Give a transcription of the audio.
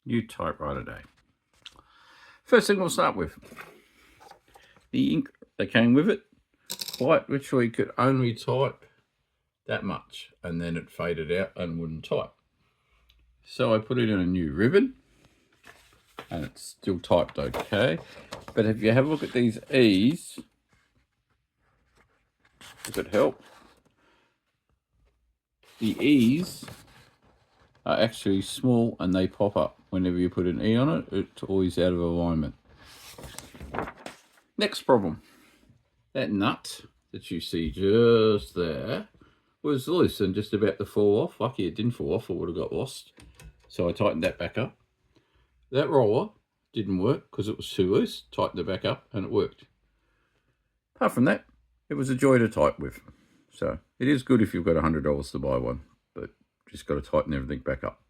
New typewriter day. First thing we'll start with, the ink that came with it, white, which we could only type that much, and then it faded out and wouldn't type. So I put it in a new ribbon, and it's still typed okay. But if you have a look at these E's, if it helps, the E's are actually small and they pop up. Whenever you put an E on it, it's always out of alignment. Next problem. That nut that you see just there was loose and just about to fall off. Lucky it didn't fall off, or would have got lost. So I tightened that back up. That roller didn't work because it was too loose. Tightened it back up and it worked. Apart from that, it was a joy to type with. So it is good if you've got $100 to buy one, but just got to tighten everything back up.